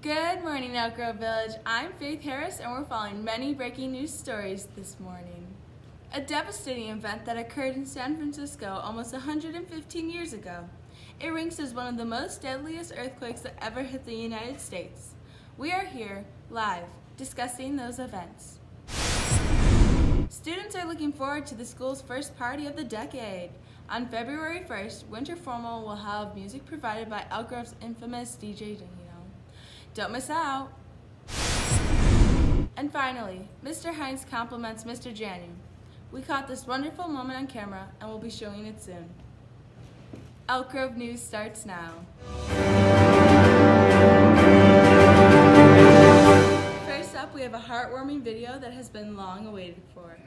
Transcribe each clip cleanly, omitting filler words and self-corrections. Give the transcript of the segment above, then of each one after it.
Good morning, Elk Grove Village. I'm Faith Harris, and we're following many breaking news stories this morning. A devastating event that occurred in San Francisco almost 115 years ago. It ranks as one of the most deadliest earthquakes that ever hit the United States. We are here, live, discussing those events. Students are looking forward to the school's first party of the decade. On February 1st, Winter Formal will have music provided by Elk Grove's infamous DJ Dino. Don't miss out! And finally, Mr. Hines compliments Mr. Janu. We caught this wonderful moment on camera and we'll be showing it soon. Elk Grove News starts now. First up, we have a heartwarming video that has been long awaited for.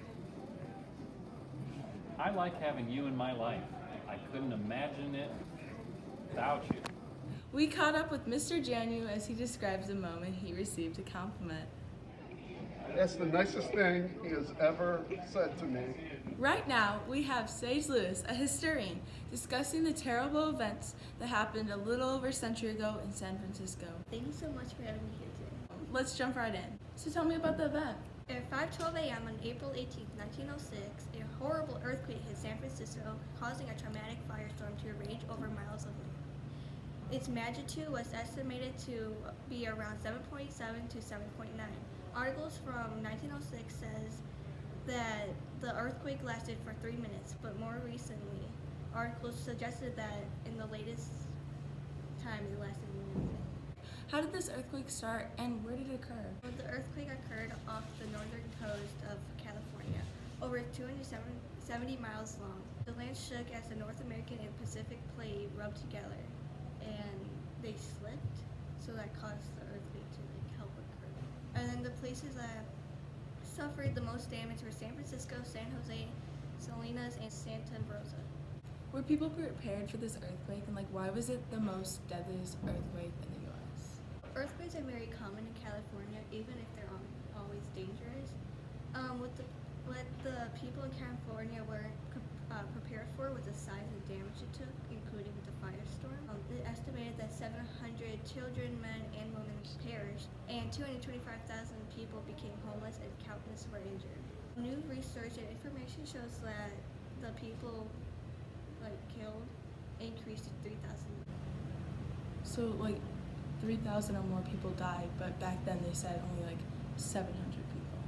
I like having you in my life. I couldn't imagine it without you. We caught up with Mr. Janu as he describes the moment he received a compliment. That's the nicest thing he has ever said to me. Right now, we have Saige Lewis, a historian, discussing the terrible events that happened a little over a century ago in San Francisco. Thank you so much for having me here today. Let's jump right in. So tell me about the event. At 5:12 a.m. on April 18, 1906, a horrible earthquake hit San Francisco, causing a traumatic firestorm to rage over miles of land. Its magnitude was estimated to be around 7.7 to 7.9. Articles from 1906 says that the earthquake lasted for 3 minutes, but more recently, articles suggested that in the latest time it lasted more than a minute. How did this earthquake start and where did it occur? The earthquake occurred off the northern coast of California, over 270 miles long. The land shook as the North American and Pacific plate rubbed together, and they slipped, so that caused the earthquake to help occur. And then the places that suffered the most damage were San Francisco, San Jose, Salinas, and Santa Rosa. Were people prepared for this earthquake, and why was it the most deadliest earthquake in the U.S.? Earthquakes are very common in California, even if they're always dangerous. What the people in California were prepared for was the size and damage it took, including the firestorm. It estimated that 700 children, men, and women perished, and 225,000 people became homeless, and countless were injured. New research and information shows that the people killed increased to 3,000. So 3,000 or more people died, but back then they said only 700 people.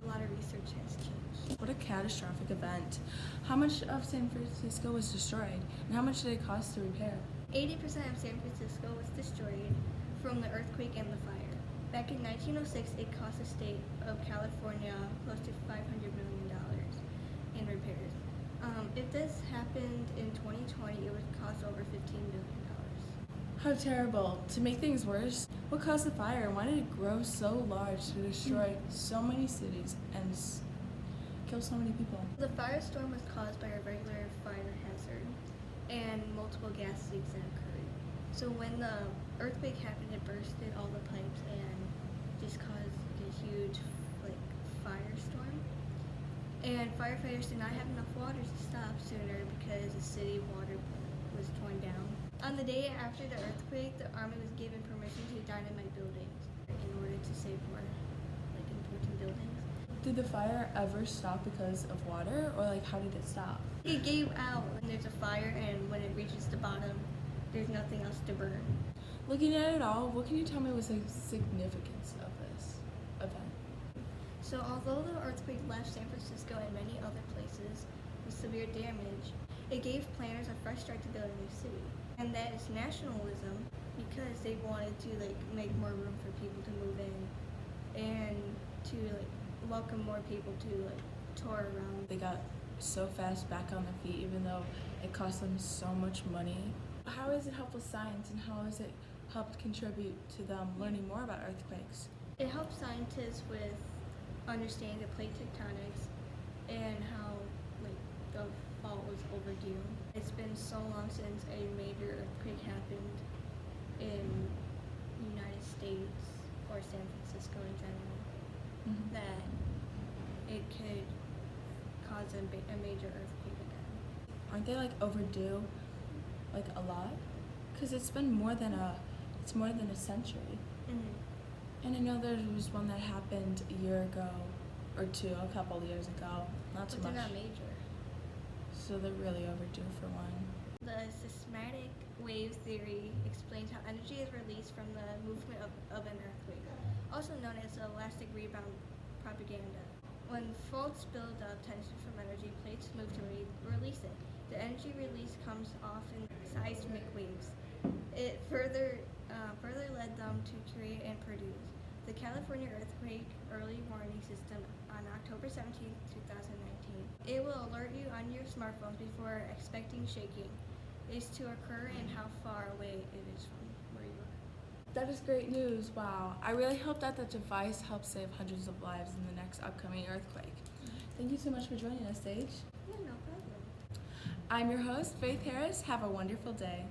A lot of research has changed. What a catastrophic event. How much of San Francisco was destroyed, and how much did it cost to repair? 80% of San Francisco was destroyed from the earthquake and the fire. Back in 1906, it cost the state of California close to $500 million in repairs. If this happened in 2020, it would cost over $15 million. How terrible. To make things worse, what caused the fire, and why did it grow so large to destroy so many cities and kill so many people? The firestorm was caused by a regular fire hazard and multiple gas leaks that occurred. So when the earthquake happened, it bursted all the pipes and just caused a huge firestorm. And firefighters did not have enough water to stop sooner because the city water was torn down. On the day after the earthquake, the Army was given permission to dynamite buildings in order to save more important buildings. Did the fire ever stop because of water, or how did it stop? It gave out when there's a fire, and when it reaches the bottom, there's nothing else to burn. Looking at it all, what can you tell me was the significance of this event? So although the earthquake left San Francisco and many other places with severe damage, it gave planners a fresh start to build a new city. And that is nationalism, because they wanted to make more room for people to move in and to welcome more people to tour around. They got so fast back on their feet, even though it cost them so much money. How has it helped with science, and how has it helped contribute to them learning more about earthquakes? It helps scientists with understanding the plate tectonics and how the fault was overdue. It's been so long since a major earthquake happened in the United States or San Francisco in general that it could cause a major earthquake again. Aren't they overdue a lot? Because it's been more than It's more than a century. Mm-hmm. And I know there was one that happened a year ago or two, a couple of years ago. Not too But they're much. not major. So they're really overdue for one. The seismic wave theory explains how energy is released from the movement of an earthquake, also known as elastic rebound propaganda. When faults build up tension from energy, plates move to release it. The energy release comes off in seismic waves. It further led them to create and produce the California Earthquake Early Warning System on October 17, 2019. It will alert you on your smartphones before expecting shaking is to occur and how far away it is from where you are. That is great news. Wow. I really hope that the device helps save hundreds of lives in the next upcoming earthquake. Thank you so much for joining us, Saige. Yeah, no problem. I'm your host, Faith Harris. Have a wonderful day.